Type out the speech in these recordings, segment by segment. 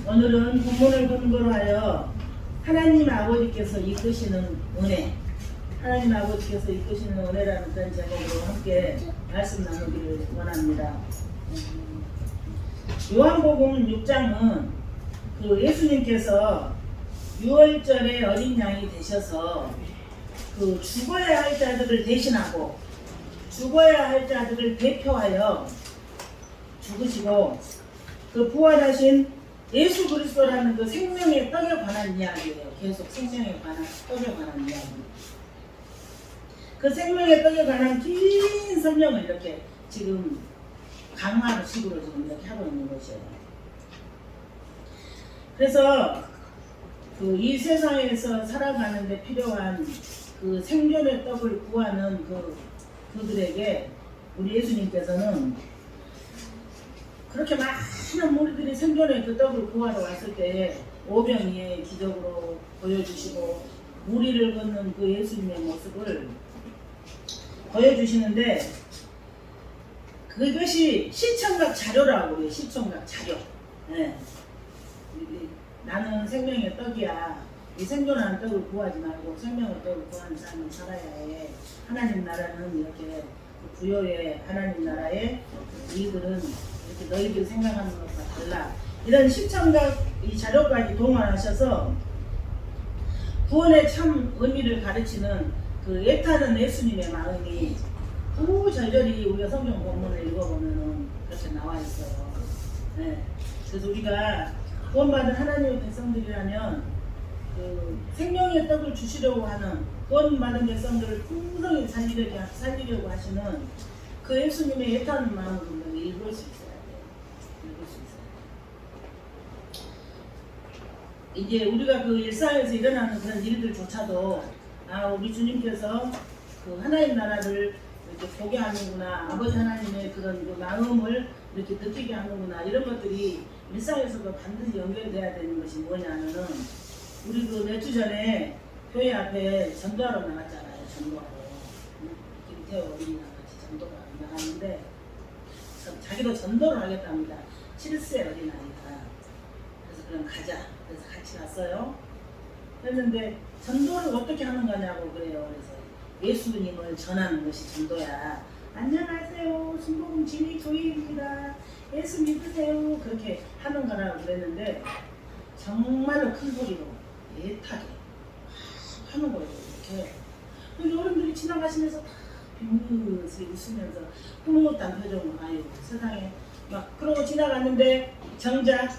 오늘은 본문을 근거로 하여 하나님 아버지께서 이끄시는 은혜, 하나님 아버지께서 이끄시는 은혜라는 그런 제목으로 함께 말씀 나누기를 원합니다. 요한복음 6장은 그 예수님께서 6월절에 어린 양이 되셔서 그 죽어야 할 자들을 대신하고 죽어야 할 자들을 대표하여 죽으시고 그 부활하신 예수 그리스도라는 그 생명의 떡에 관한 이야기예요. 계속 생명에 관한 떡에 관한 이야기. 그 생명의 떡에 관한 긴 설명을 이렇게 지금 강화식으로 지금 이렇게 하고 있는 것이에요. 그래서 그 이 세상에서 살아가는데 필요한 그 생존의 떡을 구하는 그들에게 우리 예수님께서는 그렇게 많은 무리들이 생존의 그 떡을 구하러 왔을 때 오병이의 기적으로 보여주시고 무리를 걷는 그 예수님의 모습을 보여주시는데 그것이 시청각 자료라고 그래요. 시청각 자료. 네. 나는 생명의 떡이야. 이 생존하는 떡을 구하지 말고 생명의 떡을 구하는 삶을 살아야 해. 하나님 나라는 이렇게 부요의 하나님 나라의 이들은 이렇게 너희들 생각하는 것과 달라. 이런 시청각 이 자료까지 동원하셔서 구원의 참 의미를 가르치는 그 애타는 예수님의 마음이 구절절히 우리가 성경 본문을 읽어보면 그렇게 나와 있어요. 네. 그래서 우리가 구원받은 하나님의 백성들이라면 그 생명의 떡을 주시려고 하는 구원받은 백성들을 풍성히 살리려고 하시는 그 예수님의 애타는 마음을 분명히 읽을 수 있어야 돼요. 읽을 수 있어요. 이제 우리가 그 일상에서 일어나는 그런 일들조차도 우리 주님께서 그 하나님 나라를 이렇게 보게 하는구나, 아버지 하나님의 그런 그 마음을 이렇게 느끼게 하는구나, 이런 것들이 일상에서도 반드시 연결돼야 되는 것이 뭐냐면은 우리 그 몇 주 전에 교회 앞에 전도하러 나갔잖아요. 전도하러 김태호 어린이랑 같이 전도를 나갔는데 자기도 전도를 하겠답니다. 7세 어린아이가. 그래서 그럼 가자. 그래서 같이 갔어요. 그랬는데 전도를 어떻게 하는 거냐고 그래요. 그래서 예수님을 전하는 것이 전도야. 안녕하세요. 순복음 진리교회입니다. 예수 믿으세요. 그렇게 하는 거라고 그랬는데 정말로 큰 소리로 애타게 하는 거예요. 이렇게. 그리고 어른들이 지나가시면서 다 비밀스레 웃으면서 흐뭇한 표정으로 아유 세상에 막 그러고 지나갔는데 정작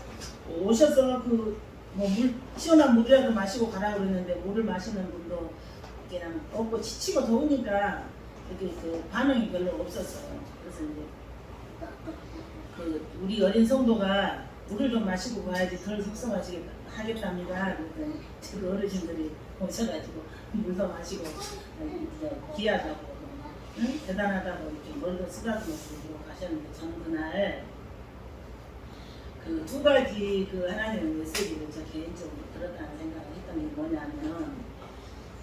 오셔서 뭐 시원한 물이라도 마시고 가라고 그랬는데 물을 마시는 분도 그냥 없고 지치고 더우니까 이렇게 그 반응이 별로 없었어요. 그래서 이제 우리 어린 성도가 물을 좀 마시고 가야지 덜 속상하겠답니다. 그랬더니 그 어르신들이 오셔가지고 물도 마시고 귀하다고 응? 대단하다고 이렇게 머리도 쓰다듬어서 가셨는데 저는 그날 그 두 가지 그 하나님의 메시지를 저 개인적으로 들었다는 생각을 했던 게 뭐냐면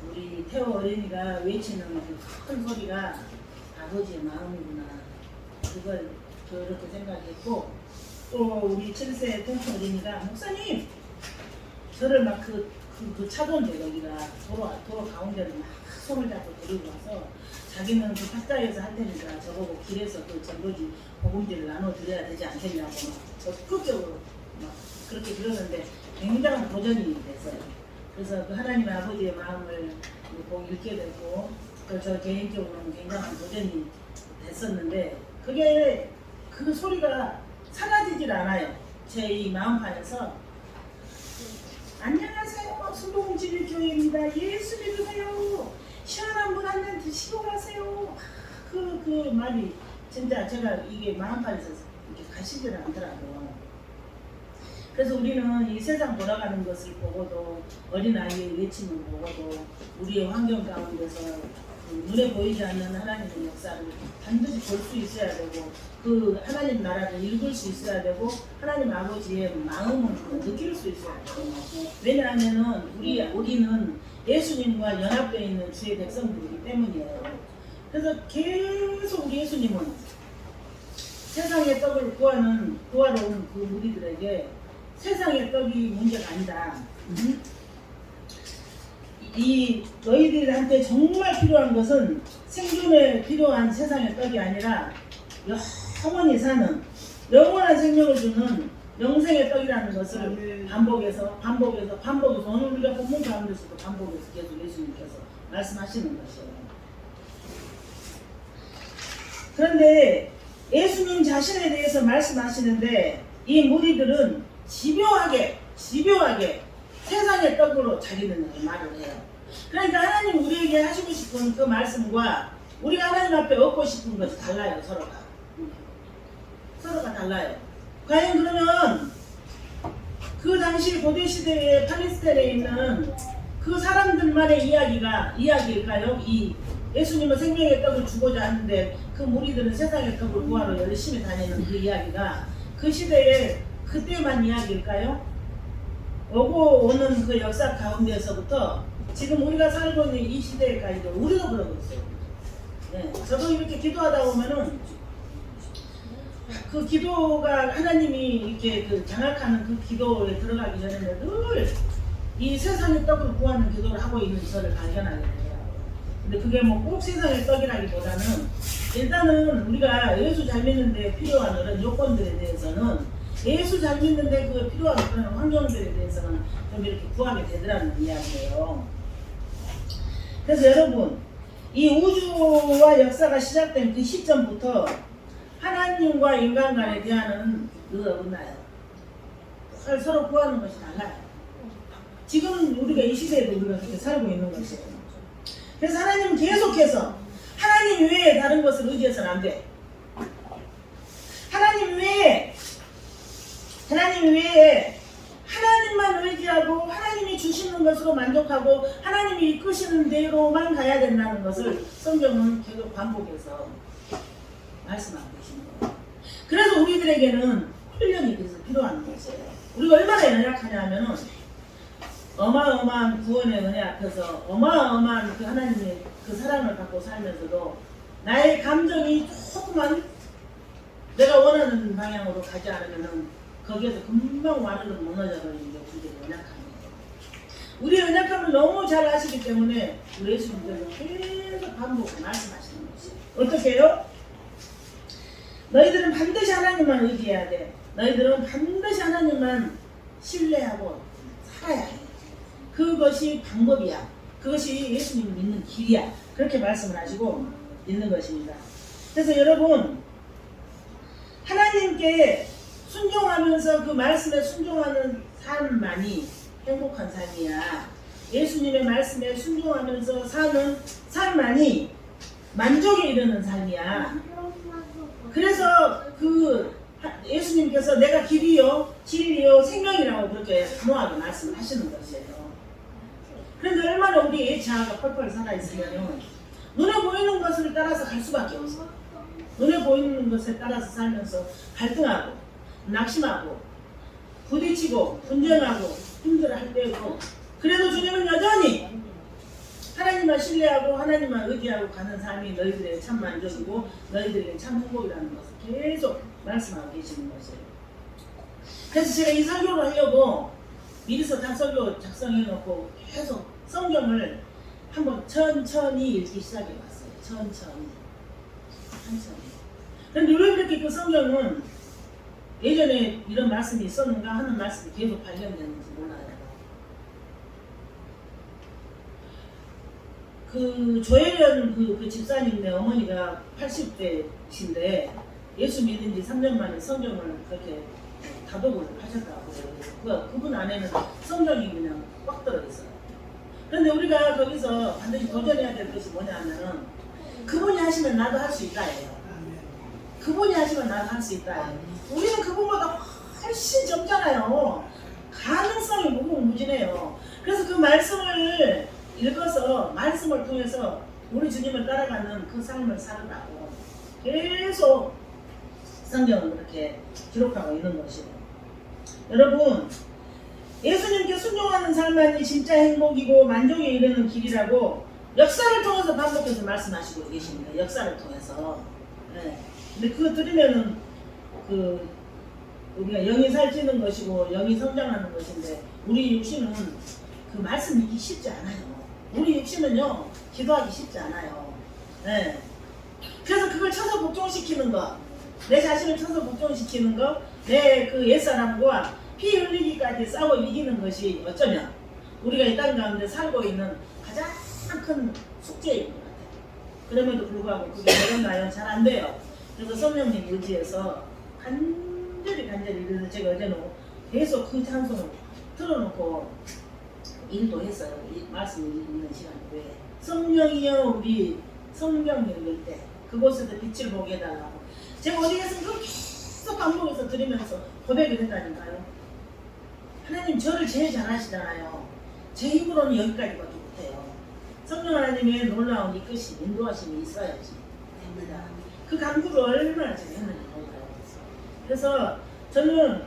우리 태호 어린이가 외치는 그 큰 소리가 아버지의 마음이구나. 그걸 그렇게 생각했고 또 우리 7세 통치 어린이가 목사님 저를 막 그 차도인데 여기가 도로 가운데를 막 손을 잡고 데리고 와서 자기는 그 탁자에서 할 테니까 저보고 길에서 그 전도지 복음지를 나눠드려야 되지 않겠냐고 막 적극적으로 막 그렇게 그러는데 굉장한 도전이 됐어요. 그래서 그 하나님 아버지의 마음을 꼭 읽게 되고 저 개인적으로는 굉장한 도전이 됐었는데 그게 그 소리가 사라지질 않아요. 제 이 마음판에서 안녕하세요. 순복음 진리교회입니다. 예수 믿으세요. 시원한 물 한 잔 드시고 가세요. 그 말이 진짜 제가 이게 마음판에서 이렇게 가시질 않더라고요. 그래서 우리는 이 세상 돌아가는 것을 보고도 어린아이의 외침을 보고도 우리의 환경 가운데서 눈에 보이지 않는 하나님의 역사를 반드시 볼 수 있어야 되고 그 하나님 나라를 읽을 수 있어야 되고 하나님 아버지의 마음을 느낄 수 있어야 돼요. 왜냐하면 우리는 예수님과 연합되어 있는 주의 백성들이기 때문이에요. 그래서 계속 우리 예수님은 세상의 떡을 구하러 온 그 무리들에게 세상의 떡이 문제가 아니다. 이 너희들한테 정말 필요한 것은 생존에 필요한 세상의 떡이 아니라 영원히 사는 영원한 생명을 주는 영생의 떡이라는 것을 반복해서 오늘 우리가 본문 가운데서도 반복해서 계속 예수님께서 말씀하시는 것이에요. 그런데 예수님 자신에 대해서 말씀하시는데 이 무리들은 집요하게 세상의 떡으로 자기는 말을 해요. 그러니까 하나님 우리에게 하시고 싶은 그 말씀과 우리가 하나님 앞에 얻고 싶은 것이 달라요. 서로가 달라요. 과연 그러면 그 당시 고대시대의 팔레스타인에 있는 그 사람들만의 이야기일까요? 이 예수님은 생명의 떡을 주고자 하는데 그 무리들은 세상의 떡을 구하러 열심히 다니는 그 이야기가 그 시대에 그때만 이야기일까요? 오고 오는 그 역사 가운데서부터 지금 우리가 살고 있는 이 시대까지도 우리도 그러고 있어요. 네, 저도 이렇게 기도하다 보면은 그 기도가 하나님이 이렇게 그 장악하는 그 기도에 들어가기 전에는 늘 이 세상의 떡을 구하는 기도를 하고 있는 저를 발견하게 돼요. 근데 그게 뭐 꼭 세상의 떡이라기보다는 일단은 우리가 예수 잘 믿는데 필요한 그런 요건들에 대해서는 예수 잘 믿는데 그 필요한 그런 환경들에 대해서는 좀 이렇게 구하게 되더라는 이야기예요. 그래서 여러분 이 우주와 역사가 시작된 그 시점부터 하나님과 인간 간에 대하는 어긋나요. 서로 구하는 것이 달라요. 지금 우리가 이 시대에도 우리가 그렇게 살고 있는 것이에요. 그래서 하나님은 계속해서 하나님 외에 다른 것을 의지해서는 안 돼. 하나님 외에 하나님만 의지하고 하나님이 주시는 것으로 만족하고 하나님이 이끄시는 대로만 가야 된다는 것을 성경은 계속 반복해서 말씀하고 계시는 거예요. 그래서 우리들에게는 훈련이 그래서 필요한 것이에요. 우리가 얼마나 연약하냐 하면은 어마어마한 구원의 은혜 앞에서 어마어마한 그 하나님의 그 사랑을 갖고 살면서도 나의 감정이 조금만 내가 원하는 방향으로 가지 않으면은 거기에서 금방 와르르 무너져 버리는 게 우리의 연약함이에요. 우리의 연약함을 너무 잘 아시기 때문에 우리 예수님께서 계속 반복해서 말씀하시는 것이 어떻게 해요? 너희들은 반드시 하나님만 의지해야 돼. 너희들은 반드시 하나님만 신뢰하고 살아야 해. 그것이 방법이야. 그것이 예수님을 믿는 길이야. 그렇게 말씀을 하시고 있는 것입니다. 그래서 여러분 하나님께 순종하면서 그 말씀에 순종하는 삶만이 행복한 삶이야. 예수님의 말씀에 순종하면서 사는 삶만이 만족에 이르는 삶이야. 그래서 그 예수님께서 내가 길이요 진리요 생명이라고 그렇게 단호하게 말씀하시는 것이에요. 그런데 얼마나 우리의 자아가 펄펄 살아있으면 눈에 보이는 것을 따라서 갈 수밖에 없어. 눈에 보이는 것에 따라서 살면서 갈등하고 낙심하고 부딪히고 분쟁하고 힘들어할 때고 그래도 주님은 여전히 하나님만 신뢰하고 하나님만 의지하고 가는 삶이 너희들의 참 만족이고 너희들의 참 행복이라는 것을 계속 말씀하고 계시는 것이에요. 그래서 제가 이 설교를 하려고 미리서 다 설교 작성해놓고 계속 성경을 한번 천천히 읽기 시작해봤어요. 천천히. 그런데 왜 그렇게 그 성경은 예전에 이런 말씀이 있었는가 하는 말씀이 계속 발견되는지 몰라요. 그 조혜련 그 집사님네 어머니가 80대신데 예수 믿은 지 3년 만에 성경을 그렇게 다독을 하셨다고 그래요. 그분 안에는 성경이 그냥 꽉 들어있어요. 그런데 우리가 거기서 반드시 도전해야 될 것이 뭐냐면은 그분이 하시면 나도 할 수 있다예요. 그분이 하시면 나도 할 수 있다예요. 우리는 그분보다 훨씬 젊잖아요. 가능성이 무궁무진해요. 그래서 그 말씀을 읽어서 말씀을 통해서 우리 주님을 따라가는 그 삶을 살으라고 계속 성경은 그렇게 기록하고 있는 것이에요. 여러분 예수님께 순종하는 삶만이 진짜 행복이고 만족에 이르는 길이라고 역사를 통해서 반복해서 말씀하시고 계십니다. 역사를 통해서. 네. 근데 그거 들으면은 그 우리가 영이 살찌는 것이고 영이 성장하는 것인데 우리 육신은 그 말씀 읽기 쉽지 않아요. 우리 육신은요 기도하기 쉽지 않아요. 네. 그래서 그걸 쳐서 복종시키는 거, 내 자신을 쳐서 복종시키는 거, 내 그 옛사람과 피 흘리기까지 싸워 이기는 것이 어쩌면 우리가 이 땅 가운데 살고 있는 가장 큰 숙제인 것 같아요. 그럼에도 불구하고 그게 되었나요? 잘 안 돼요. 그래서 성령님 의지해서 간절히 그래서 제가 어제는 계속 그 찬송을 틀어놓고 일도 했어요. 이 말씀 읽는 시간 외에. 성령이여 우리 성경 읽을 때 그곳에서 빛을 보게 해달라고. 제가 어디 가서 그걸 계속 반복해서 들으면서 고백을 했다니까요. 하나님 저를 제일 잘 아시잖아요. 제 힘으로는 여기까지밖에 못해요. 성령 하나님의 놀라운 이끄심, 인도하심이 있어야지 됩니다. 그 간구를 얼마나 제가 했는지 몰라요. 그래서 저는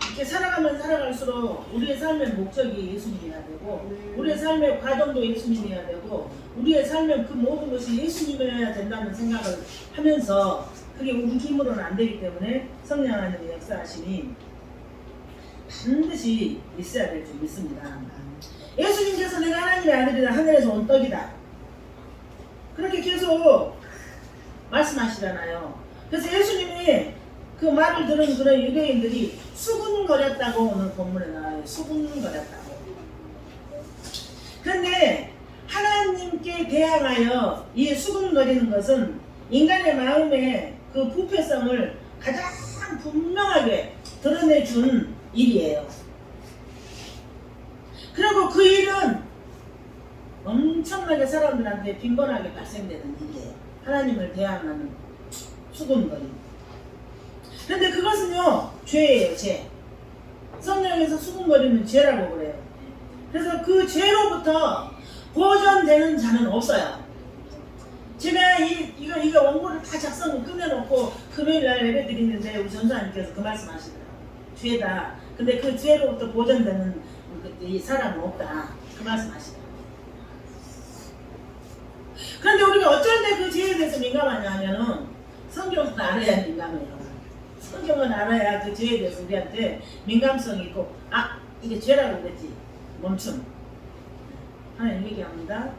이렇게 살아갈수록 우리의 삶의 목적이 예수님이어야 되고 우리의 삶의 과정도 예수님이어야 되고 우리의 삶의 그 모든 것이 예수님이어야 된다는 생각을 하면서 그게 우리 힘으로는 안 되기 때문에 성령 하나님의 역사하심이 반드시 있어야 될 줄 믿습니다. 예수님께서 내가 하나님의 아들이다, 하늘에서 온 떡이다, 그렇게 계속 말씀하시잖아요. 그래서 예수님이 그 말을 들은 그런 유대인들이 수군거렸다고 오늘 본문에 나와요. 수군거렸다고. 그런데 하나님께 대항하여 이 수군거리는 것은 인간의 마음의 그 부패성을 가장 분명하게 드러내준 일이에요. 그리고 그 일은 엄청나게 사람들한테 빈번하게 발생되는 일이에요. 하나님을 대항하는 수군거림. 그런데 그것은요 죄예요. 죄. 성령에서 수군거리는 죄라고 그래요. 그래서 그 죄로부터 보존되는 자는 없어요. 제가 이거 원고를 다 작성을 끝내놓고 금요일날 예배 드리는데 우리 전사님께서 그 말씀하시더라고요. 죄다. 근데 그 죄로부터 보존되는 이 사람은 없다. 그 말씀하시더라고요. 그런데 우리가 어쩔 때 그 죄에 대해서 민감하냐 하면은 성경을 알아야 민감해요. 성경을 알아야 그 죄에 대해서 우리한테 민감성이 있고, 아 이게 죄라고 그랬지, 멈춤. 하나님 얘기합니다.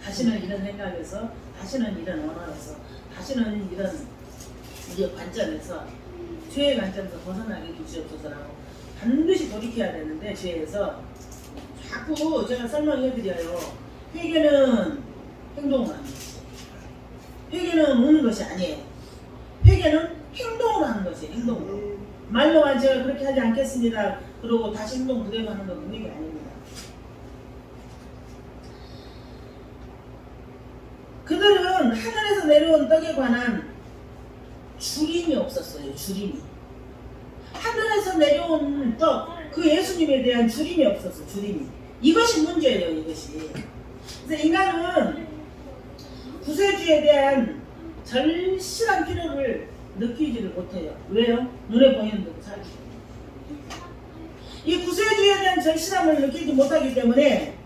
다시는 이런 생각에서, 다시는 이런 언어에서, 다시는 이런 우리의 관점에서, 죄의 관점에서 벗어나게 주시옵소서라고 반드시 돌이켜야 되는데, 죄에서 자꾸 제가 설명해드려요. 회개는 행동을 하는 것이, 회개는 우는 것이 아니에요. 회개는 행동을 하는 것이, 행동으로. 말로만 제가 그렇게 하지 않겠습니다 그러고 다시 행동 그대로 하는 건 그게 아닙니다. 그들은 하늘에서 내려온 떡에 관한 주림이 없었어요. 주림이. 하늘에서 내려온 떡, 그 예수님에 대한 주림이 없었어요. 주림이. 이것이 문제예요. 이것이. 그래서 인간은 구세주에 대한 절실한 필요를 느끼지를 못해요. 왜요? 눈에 보이는 대로 살기. 이 구세주에 대한 절실함을 느끼지 못하기 때문에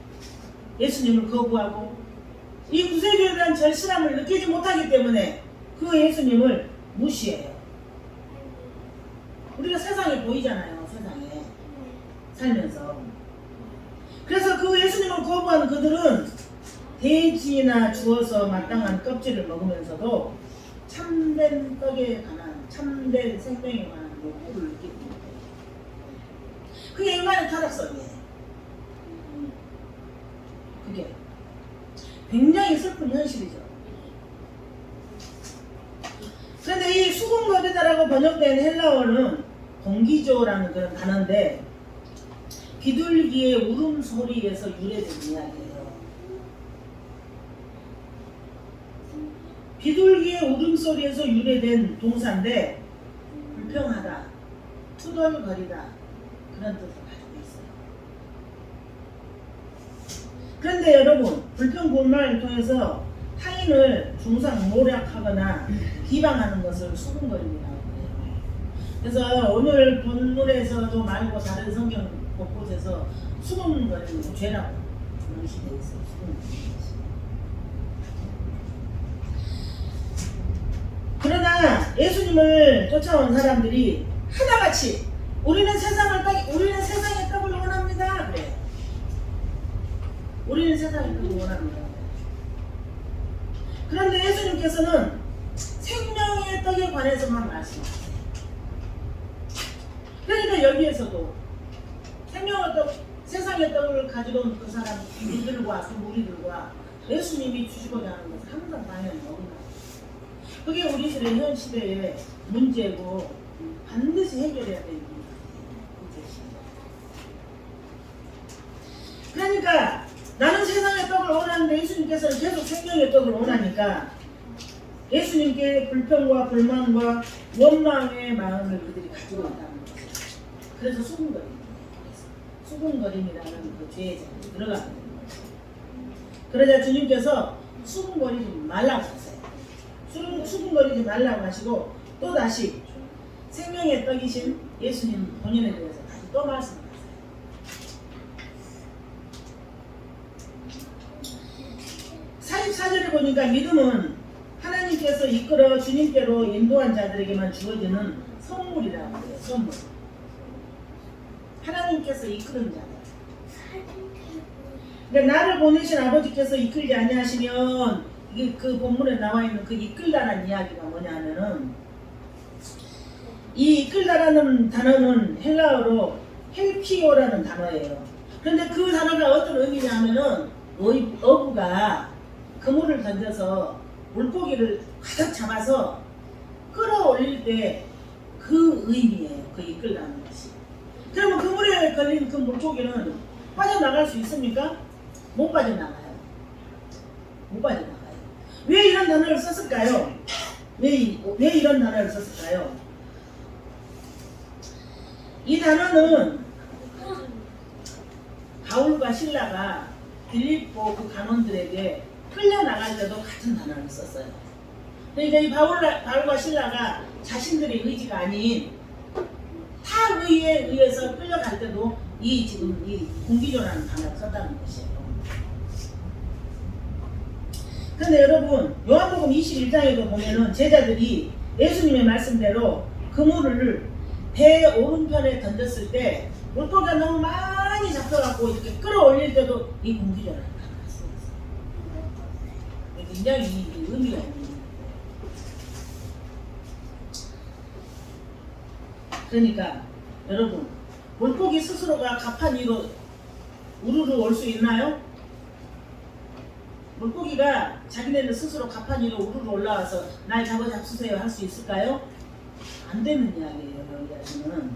예수님을 거부하고, 이 구세주에 대한 절실함을 느끼지 못하기 때문에 그 예수님을 무시해요. 우리가 세상에 보이잖아요. 세상에 살면서. 그래서 그 예수님을 거부하는 그들은 돼지나 주어서 마땅한 껍질을 먹으면서도 참된 떡에 관한, 참된 생명에 관한 욕구를 느끼고 있어요. 그게 인간의 타락성이에요. 그게 굉장히 슬픈 현실이죠. 그런데 이 수군거리다라고 번역된 헬라어는 공기조라는 그런 단어인데 비둘기의 울음소리에서 유래된 이야기예요. 비둘기의 울음소리에서 유래된 동사인데 불평하다, 투덜거리다 그런 뜻을 가지고 있어요. 그런데 여러분, 불평불만을 통해서 타인을 중상모략하거나 비방하는 것을 수군거림이라고 해요. 그래서 오늘 본문에서도 말고 다른 성경 곳곳에서 수군거리는 죄라고 명시되어 있어요. 수군거리는 것이. 그러나 예수님을 쫓아온 사람들이 하나같이 우리는 세상의 떡을 원합니다. 그래. 우리는 세상의 떡을 원합니다. 그런데 예수님께서는 생명의 떡에 관해서만 말씀하세요. 그러니까 여기에서도 생명의 떡, 세상의 떡을 가지러 온 그 사람, 이들과 그 무리들과 예수님이 주시고자 하는 것은 항상 당연히 어긋나요. 그게 우리들의 현 시대의 문제고 반드시 해결해야 되는 문제입니다. 그러니까 나는 세상의 떡을 원하는데 예수님께서는 계속 생명의 떡을 원하니까 예수님께 불평과 불만과 원망의 마음을 그들이 가지고 있다는 거죠. 그래서 수군거림이라는 그 죄에 들어가게 되는 거죠. 그러자 주님께서 수군거리지 말라고 하세요. 수군거리지 말라고 하시고 또 다시 생명의 떡이신 예수님 본인에 대해서 다시 또 말씀하세요. 44절에 보니까 믿음은 하나님께서 이끌어 주님께로 인도한 자들에게만 주어지는 선물이라고 해요. 선물. 하나님께서 이끄는 자들. 그러니까 나를 보내신 아버지께서 이끌지 아니하시면 그 본문에 나와 있는 그 이끌다라는 이야기가 뭐냐면은 이 이끌다라는 단어는 헬라어로 헬피오라는 단어예요. 그런데 그 단어가 어떤 의미냐면은 어부가 그물을 던져서 물고기를 가득 잡아서 끌어올릴 때 그 의미예요. 그 이끌다는 것이. 그러면 그물에 걸린 그 물고기는 빠져나갈 수 있습니까? 못 빠져나가요. 못 빠져나가요. 왜 이런 단어를 썼을까요? 왜 이런 단어를 썼을까요? 이 단어는 바울과 실라가 빌립보 그 강원들에게 끌려나갈 때도 같은 단어를 썼어요. 그러니까 이 바울과 실라가 자신들의 의지가 아닌 타의에 의해서 끌려갈 때도 지금 이 공기조라는 단어를 썼다는 것이에요. 그런데 여러분 요한복음 21장에도 보면은 제자들이 예수님의 말씀대로 그물을 배 오른편에 던졌을 때 물고기가 너무 많이 잡혀갖고 이렇게 끌어올릴 때도 이 공기조라는 단어를 썼어요. 굉장히 의미가 있는 거예요. 그러니까 여러분 물고기 스스로가 가판 위로 우르르 올 수 있나요? 물고기가 자기네는 스스로 가판 위로 우르르 올라와서 날 잡으세요 할 수 있을까요? 안 되는 이야기예요. 여기까지는.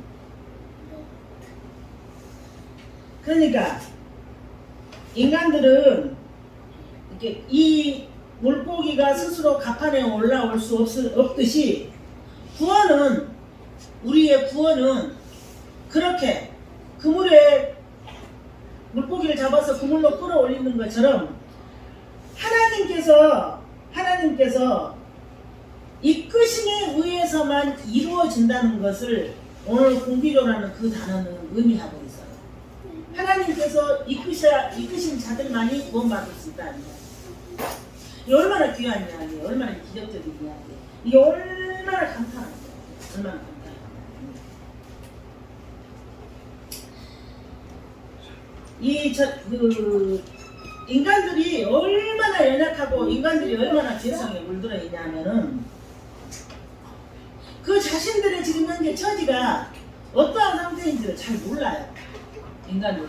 그러니까 인간들은 이렇게 이 물고기가 스스로 가판에 올라올 수 없듯이 우리의 구원은 그렇게 그물에 물고기를 잡아서 그물로 끌어올리는 것처럼 하나님께서 이끄심에 의해서만 이루어진다는 것을 오늘 공기조라는 그 단어는 의미하고 있어요. 하나님께서 이끄신 자들만이 구원받을 수 있다는 거예요. 이게 얼마나 귀한 이야기예요. 얼마나 기적적인 이야기예요. 이게 얼마나 감탄한 거예요. 얼마나 감탄한 거예요. 인간들이 얼마나 연약하고 인간들이 얼마나 죄성에 물들어 있냐면은 그 자신들의 지금 현재 처지가 어떠한 상태인지를 잘 몰라요. 인간들은.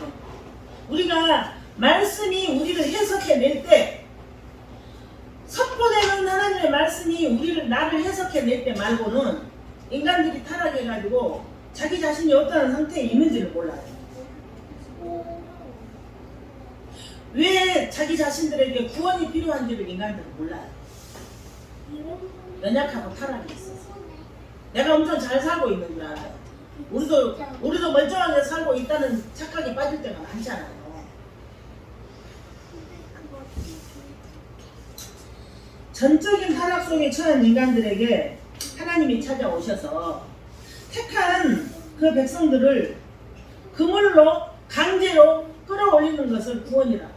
우리가 말씀이 우리를 해석해낼 때 선포되는 하나님의 말씀이 나를 해석해낼 때 말고는 인간들이 타락해가지고 자기 자신이 어떠한 상태에 있는지를 몰라요. 왜 자기 자신들에게 구원이 필요한지를 인간들은 몰라요. 연약하고 타락이 있어서. 내가 엄청 잘 살고 있는 줄 알아요. 우리도 멀쩡하게 살고 있다는 착각이 빠질 때가 많잖아요. 전적인 타락 속에 처한 인간들에게 하나님이 찾아오셔서 택한 그 백성들을 그물로 강제로 끌어올리는 것을 구원이라고 해요.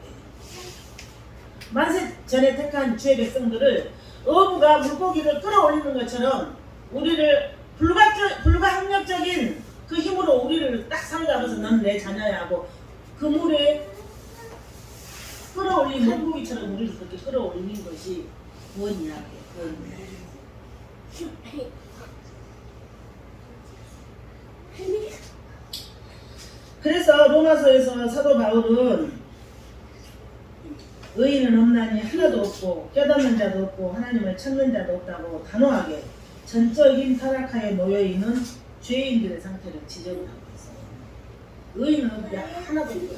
만세 전에 택한 주의 백성들을 어부가 물고기를 끌어올리는 것처럼 우리를 불가항력적인 그 힘으로 우리를 딱 사로잡아서 너는 내 자녀야 하고 그 물에 끌어올린 물고기처럼 우리를 그렇게 끌어올리는 것이 구원이야. 구원. 그래서 로마서에서 사도 바울은 의인은 없나니 하나도 없고 깨닫는 자도 없고 하나님을 찾는 자도 없다고 단호하게 전적인 타락하에 놓여있는 죄인들의 상태를 지적을 하고 있어요. 의인은 없냐 하나도 없고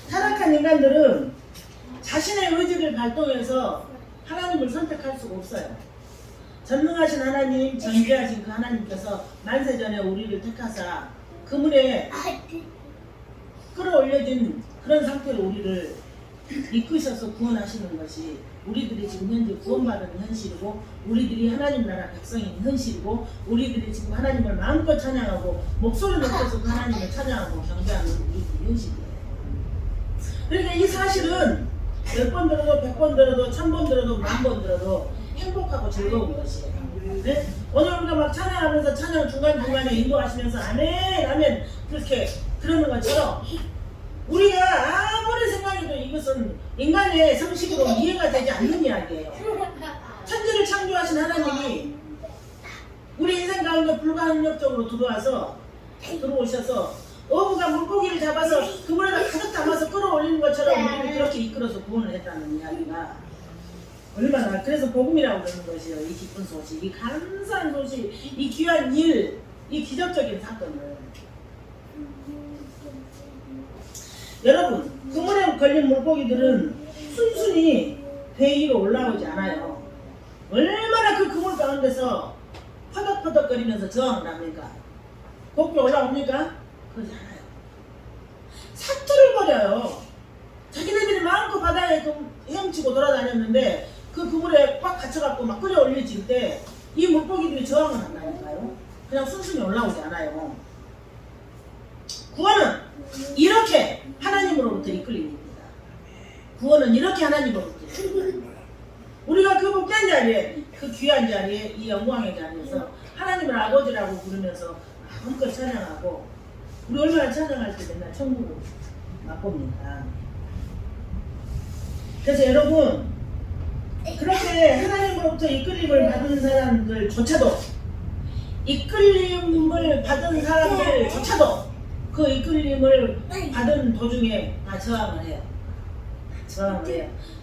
타락한 인간들은 자신의 의지를 발동해서 하나님을 선택할 수가 없어요. 전능하신 하나님, 전지하신 그 하나님께서 만세전에 우리를 택하사 그물에 끌어올려진 그런 상태로 우리를 이끄셔서 구원하시는 것이 우리들이 지금 현재 구원받은 현실이고 우리들이 하나님 나라 백성인 현실이고 우리들이 지금 하나님을 마음껏 찬양하고 목소리를 높여서 그 하나님을 찬양하고 경배하는 우리들의 현실이에요. 그러니까 이 사실은 10번 들어도 100번 들어도 1000번 들어도 10,000번 들어도 행복하고 즐거운 것이에요. 네? 오늘 우리가 막 찬양하면서 찬양 중간중간에 인도하시면서 아멘 아멘 그렇게 그러는 것처럼 우리가 아무리 생각해도 이것은 인간의 상식으로 이해가 되지 않는 이야기예요. 천지를 창조하신 하나님이 우리 인생 가운데 불가항력적으로 들어오셔서 어부가 물고기를 잡아서 그물에다 가득 담아서 끌어올리는 것처럼 우리를 그렇게 이끌어서 구원을 했다는 이야기가 얼마나 그래서 복음이라고 그러는 것이에요. 이 기쁜 소식, 이 감사한 소식, 이 귀한 일, 이 기적적인 사건을 여러분 그물에 걸린 물고기들은 순순히 배 위로 올라오지 않아요. 얼마나 그 그물 가운데서 퍼덕퍼덕거리면서 저항을 합니까? 곱게 올라옵니까? 그러지 않아요. 사투를 벌여요. 자기네들이 마음껏 바다에 헤엄치고 돌아다녔는데 그 그물에 꽉 갇혀갖고 막 끌어올려질 때 이 물고기들이 저항을 한다니까요. 그냥 순순히 올라오지 않아요. 구원은 이렇게 하나님으로부터 이끌림입니다. 구원은 이렇게 하나님으로부터 이끌립니다. 우리가 그 복된 자리에 그 귀한 자리에 이 영광의 자리에서 하나님을 아버지라고 부르면서 마음껏 찬양하고 우리 얼마나 찬양할 때 맨날 천국을 맛봅니다. 그래서 여러분 그렇게 하나님으로부터 이끌림을 받은 사람들조차도 그 이끌림을 받은 도중에 다 저항을 해요.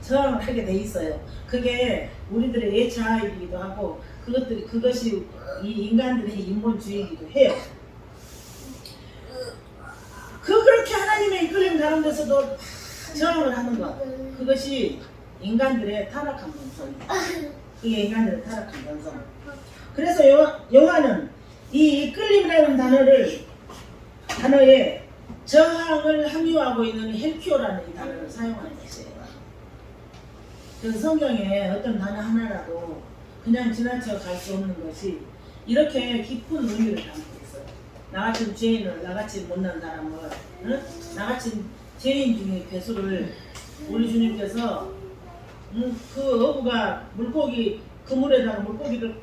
저항을 하게 돼 있어요. 그게 우리들의 예차이기도 하고 그것이 이 인간들의 인본주의이기도 해요. 그렇게 하나님의 이끌림 가운데서도 저항을 하는 것, 그것이 인간들의 타락한 본성입니다. 그게 인간들의 타락한 본성. 그래서 요한은 이 이끌림이라는 단어에 저항을 함유하고 있는 헬키오라는 이 단어를 사용하는 것이에요. 그래서 성경에 어떤 단어 하나라도 그냥 지나쳐 갈 수 없는 것이 이렇게 깊은 의미를 담고 있어요. 나같은 죄인을, 나같이 못난 사람을, 나같이 죄인 중에 괴수를 우리 주님께서 그 어부가 그물에다가 물고기를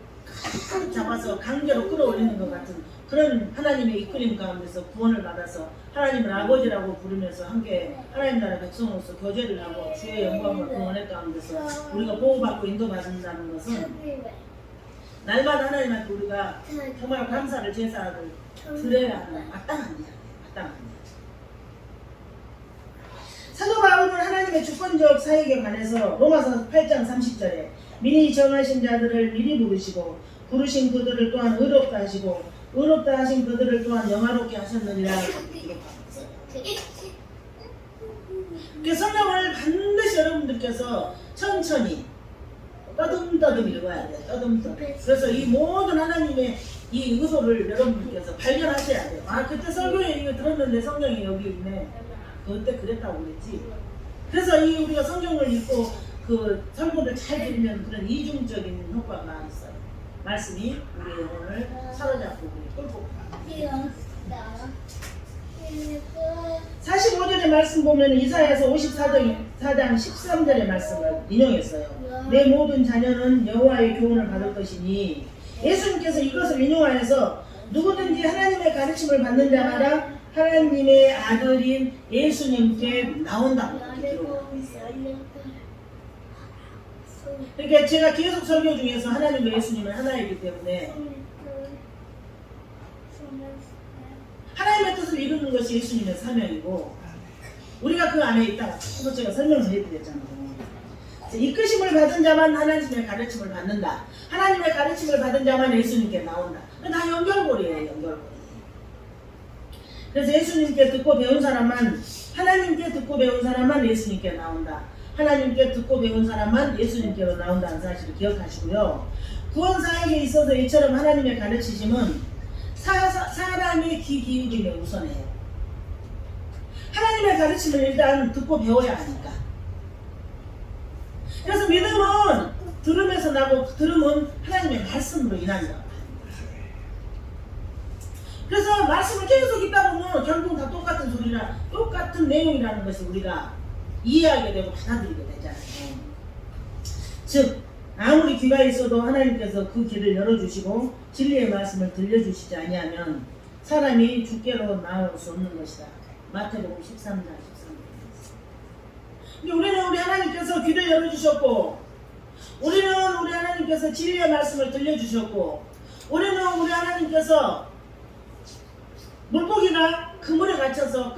잡아서 강제로 끌어올리는 것 같은 그런 하나님의 이끌림 가운데서 구원을 받아서 하나님을 아버지라고 부르면서 함께 하나님 나라 백성으로서 교제를 하고 주의 영광과 그 은혜 가운데서 우리가 보호받고 인도받는다는 것은 날마다 하나님한테 우리가 정말 감사를 제사를 드려야 하는 마땅한 이야기예요. 사도 바울은 하나님의 주권적 사역에 관해서 로마서 8장 30절에 미리 정하신 자들을 미리 부르시고 부르신 그들을 또한 의롭다 하시고 의롭다 하신 그들을 또한 영화롭게 하셨느니라 기록하고 있어요. 그 성경을 반드시 여러분들께서 천천히 떠듬떠듬 읽어야 돼요. 떠듬떠듬. 그래서 이 모든 하나님의 이 의도를 여러분들께서 발견하셔야 돼요. 아 그때 설교에 이거 들었는데 성경이 여기 있네. 그때 그랬다고 그랬지. 그래서 이 우리가 성경을 읽고 그 설교를 잘 들으면 그런 이중적인 효과가 있어요. 말씀이 우리의 영혼을 사로잡고 우리 끌고 가. 45절에 말씀 보면 이사야서 54장 13절의 말씀을 인용했어요. 내 모든 자녀는 여호와의 교훈을 받을 것이니, 예수님께서 이것을 인용하여서 누구든지 하나님의 가르침을 받는 자마다 하나님의 아들인 예수님께 나온다고 기록합니다. 그러니까 제가 계속 설교 중에서 하나님과 예수님은 하나이기 때문에 하나님의 뜻을 이루는 것이 예수님의 사명이고, 우리가 그 안에 있다가 조금 제가 설명을 해드렸잖아요. 이끄심을 받은 자만 하나님의 가르침을 받는다. 하나님의 가르침을 받은 자만 예수님께 나온다. 다 연결고리예요, 연결고리. 그래서 예수님께 듣고 배운 사람만, 하나님께 듣고 배운 사람만 예수님께 나온다. 하나님께 듣고 배운 사람만 예수님께로 나온다는 사실을 기억하시고요. 구원 사역에 있어서 이처럼 하나님의 가르치심은 사람의 귀 기울임에 우선해요. 하나님의 가르침을 일단 듣고 배워야 하니까. 그래서 믿음은 들음에서 나고, 들음은 하나님의 말씀으로 인한다. 그래서 말씀을 계속 읽다 보면 결국 다 똑같은 소리나 똑같은 내용이라는 것을 우리가 이해하게 되고 받아들이게 되잖아요. 즉 아무리 귀가 있어도 하나님께서 그 길을 열어주시고 진리의 말씀을 들려주시지 아니하면 사람이 주께로 나올 수 없는 것이다. 마태복음 13장 13절. 근데 우리는 우리 하나님께서 귀를 열어주셨고, 우리는 우리 하나님께서 진리의 말씀을 들려주셨고, 우리는 우리 하나님께서 물고기가 그물에 갇혀서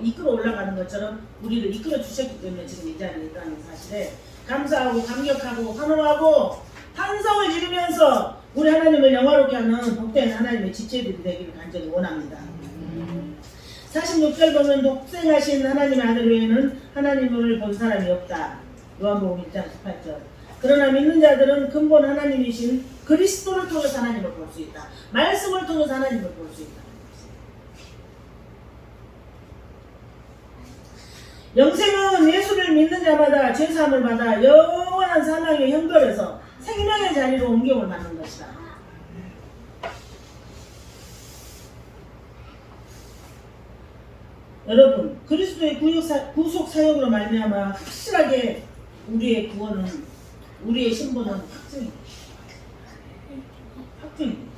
이끌어 올라가는 것처럼 우리를 이끌어 주셨기 때문에 지금 이 자리에 있다는 사실에 감사하고 감격하고 환호하고 탄성을 지르면서 우리 하나님을 영화롭게 하는 복된 하나님의 지체들이 되기를 간절히 원합니다. 46절 보면 독생하신 하나님의 아들 외에는 하나님을 본 사람이 없다. 요한복음 1장 18절. 그러나 믿는 자들은 근본 하나님이신 그리스도를 통해서 하나님을 볼 수 있다. 말씀을 통해서 하나님을 볼 수 있다. 영생은 예수를 믿는 자마다 죄사함을 받아 영원한 사망의 형벌에서 생명의 자리로 옮김을 받는 것이다. 여러분, 그리스도의 구속 사역으로 말미암아 확실하게 우리의 구원은, 우리의 신분은 확정입니다. 확정입니다.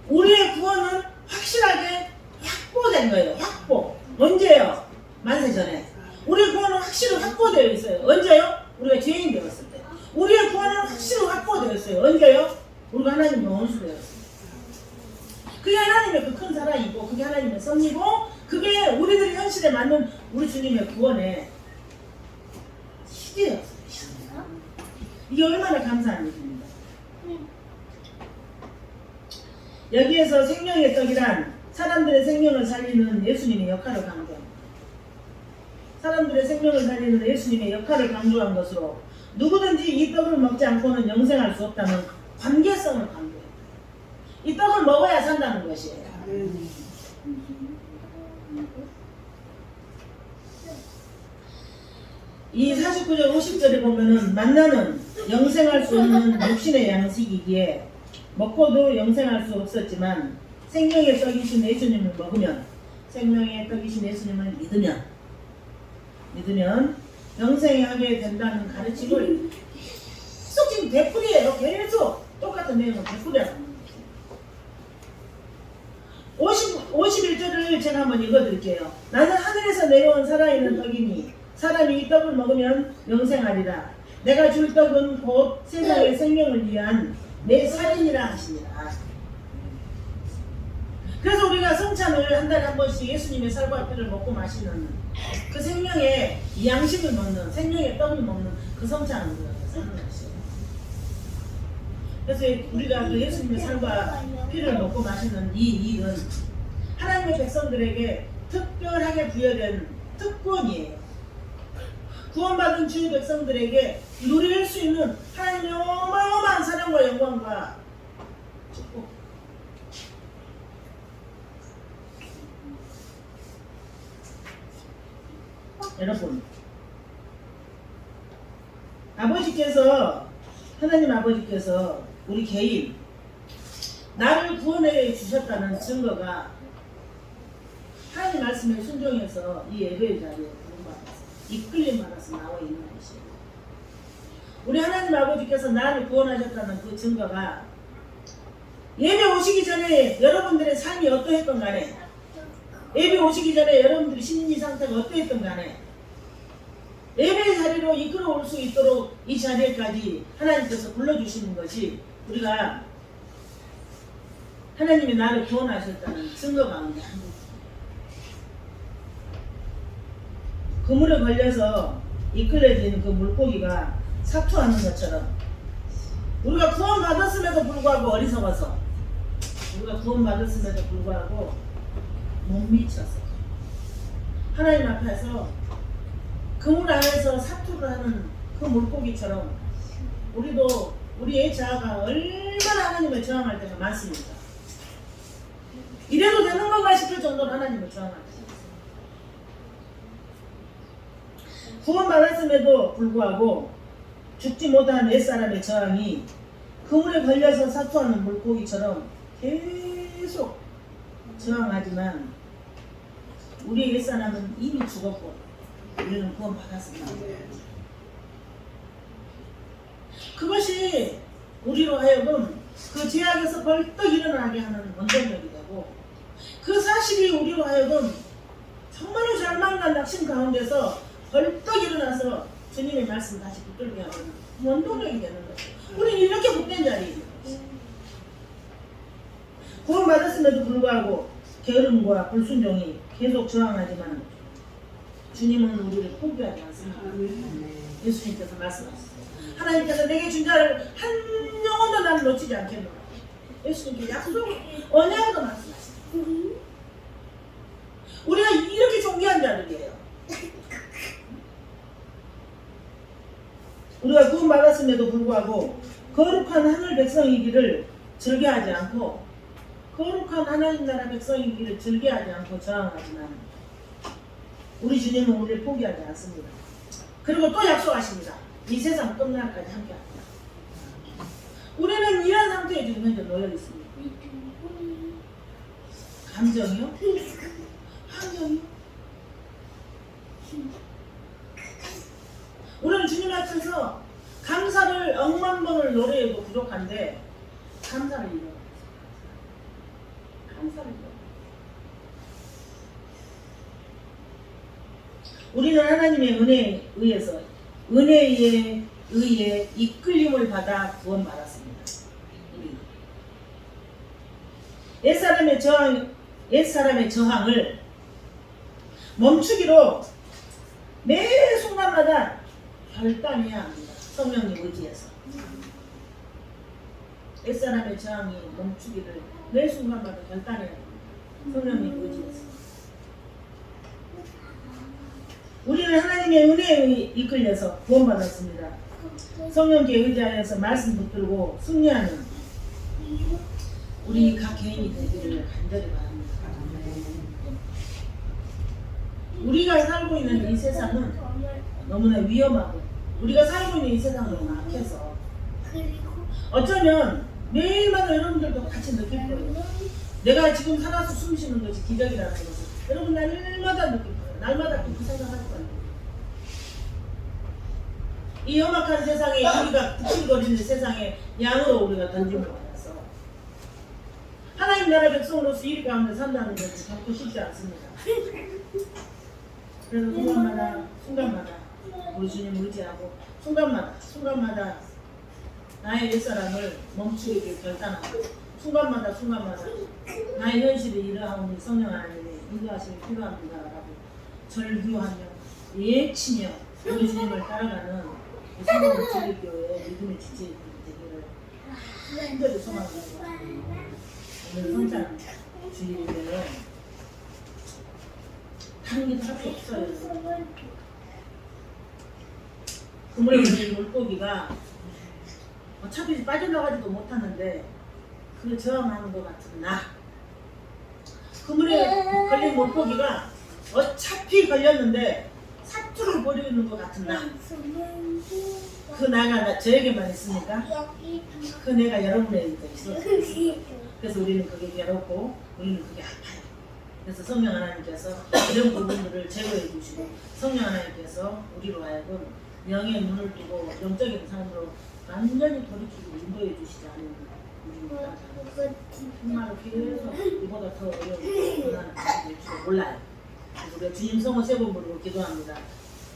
우리의 구원은 확실하게 확보된 거예요. 확보. 언제요? 만세 전에. 우리의 구원은 확실히 확보되어 있어요. 언제요? 우리가 죄인 되었을 때. 우리의 구원은 확실히 확보되어 있어요. 언제요? 우리가 하나님과 원수 되었어요. 그게 하나님의 그 큰 사랑이고, 그게 하나님의 섭리고, 그게 우리들의 현실에 맞는 우리 주님의 구원의 시대였어요. 이게 얼마나 감사한 일입니다. 여기에서 생명의 떡이란 사람들의 생명을 살리는 예수님의 역할을 강조합니다. 사람들의 생명을 살리는 예수님의 역할을 강조한 것으로 누구든지 이 떡을 먹지 않고는 영생할 수 없다는 관계성을 강조합니다. 이 떡을 먹어야 산다는 것이에요. 이 49절 50절에 보면은 만나는 영생할 수 없는 육신의 양식이기에 먹고도 영생할 수 없었지만 생명의 떡이신 예수님을 먹으면, 생명의 떡이신 예수님을 믿으면 영생하게 된다는 가르침을 계속 지금 되풀이해요. 계속 똑같은 내용을 되풀이하는 51절을 제가 한번 읽어드릴게요. 나는 하늘에서 내려온 살아있는 떡이니 사람이 이 떡을 먹으면 영생하리라. 내가 줄 떡은 곧 세상의 생명을 위한 내 살이니라 하시니라. 그래서 우리가 성찬을 한 달에 한 번씩 예수님의 살과 피를 먹고 마시는 그 생명의 양식을 먹는, 생명의 떡을 먹는 그 성찬을 우리가 사는 것이에요. 그래서 우리가 그 예수님의 살과 피를 먹고 마시는 이 일은 하나님의 백성들에게 특별하게 부여된 특권이에요. 구원받은 주의 백성들에게 누릴 수 있는 하나님의 어마어마한 사랑과 영광과 축복. 여러분, 하나님 아버지께서 우리 개인, 나를 구원해 주셨다는 증거가 하나님 말씀에 순종해서 이 예배의 자리에 구원받아서 이끌림 받아서 나와 있는 것이에요. 우리 하나님 아버지께서 나를 구원하셨다는 그 증거가 예배 오시기 전에 여러분들의 삶이 어떠했던 간에, 예배 오시기 전에 여러분들의 심리 상태가 어떠했던 간에 예배의 자리로 이끌어 올 수 있도록 이 자리에까지 하나님께서 불러주시는 것이 우리가 하나님이 나를 구원하셨다는 증거 가운데 한 번. 그물에 걸려서 이끌려지는 그 물고기가 사투하는 것처럼 우리가 구원받았음에도 불구하고 어리석어서, 우리가 구원받았음에도 불구하고 못 미쳐서 하나님 앞에서 그물 안에서 사투를 하는 그 물고기처럼 우리도 우리의 자아가 얼마나 하나님을 저항할 때가 많습니다. 이래도 되는 건가 싶을 정도로 하나님을 저항할 때가 있습니다. 구원받았음에도 불구하고 죽지 못한 옛사람의 저항이 그물에 걸려서 사투하는 물고기처럼 계속 저항하지만 우리의 옛사람은 이미 죽었고 우리는 구원받았습니다. 그것이 우리로 하여금 그 죄악에서 벌떡 일어나게 하는 원동력이 되고, 그 사실이 우리로 하여금 정말로 절망과 낙심 가운데서 벌떡 일어나서 주님의 말씀 다시 붙들게 하는 원동력이 되는 거죠. 우리는 이렇게 복된 자리에 있는 거죠. 구원받았음에도 불구하고 게으름과 불순종이 계속 저항하지만 주님은 우리를 포기하지 않습니다. 예수님께서 말씀하셨어요. 하나님께서 내게 준 자를 한 영혼도 나는 놓치지 않겠노라. 예수님께 약속을, 언약으로 말씀하셨어요. 우리가 이렇게 존귀한 자들이에요. 우리가 구원받았음에도 불구하고 거룩한 하늘 백성이기를 즐겨하지 않고, 거룩한 하나님 나라 백성이기를 즐겨하지 않고 저항하지만 우리 주님은 우리를 포기하지 않습니다. 그리고 또 약속하십니다. 이 세상 끝날까지 함께합니다. 우리는 이런 상태에 지금 현재 놓여 있습니다. 감정이요? 환경이요? 우리는 주님 앞에서 감사를 억만 번을 노래해도 부족한데 감사를 잃어요. 감사를 잃어요. 우리는 하나님의 은혜에 의해서, 은혜에 의해 이끌림을 받아 구원받았습니다. 옛사람의 저항을 멈추기로 매 순간마다 결단해야 합니다. 성령님 의지해서. 옛사람의 저항이 멈추기를 매 순간마다 결단해야 합니다. 성령님 의지해서. 우리는 하나님의 은혜에 이끌려서 구원받았습니다. 성령께 의지하여서 말씀 붙들고 승리하는 우리 각 개인이 되기를 간절히 바랍니다. 우리가 살고 있는 이 세상은 너무나 위험하고, 우리가 살고 있는 이 세상은 너무 악해서 어쩌면 매일마다 여러분들도 같이 느낄 거예요. 내가 지금 살아서 숨 쉬는 것이 기적이라는 것을 여러분 날마다 느낄 거예요. 날마다 그 생각할 거예요. 이 험악한 세상에, 우리가 부풀거리는 세상에 양으로 우리가 던짐을 받아서 하나님 나라 백성으로서 이 가운데 산다는 것은 결코 쉽지 않습니다. 그래서 순간마다 우리 주님 의지하고 순간마다 나의 옛사람을 멈추기를 결단하고 순간마다 나의 현실이 이러하오니 성령 하나님의 인도하심이 필요합니다라고 절규하며 예치며 우리 주님을 따라가는 성령 주일교회 믿음의 지체들이 되기를 간절히 소망합니다. 오늘 성찬 주일인데요. 다른 게 할 수 없어요. 그물에 걸린 물고기가 어차피 빠져나가지도 못하는데 그 저항하는 것 같은 나. 그물에 걸린 물고기가 어차피 걸렸는데 사투를 벌이는 것 같은 나. 그 나가 저에게만 있습니까? 그 내가 여러분에게 있어요. 그래서 우리는 그게 괴롭고 우리는 그게 아파요. 그래서 성령 하나님께서 이런 부분들을 제거해 주시고 성령 하나님께서 우리로 하여금 영의 눈을 뜨고 영적인 삶으로 완전히 돌이키고 인도해 주시지 않는 우리입니다. 정말 계속 이보다 더 어려운 고난을 가지고 올지도 몰라요. 그래서 우리가 주님 성호 세 번 부르고 기도합니다.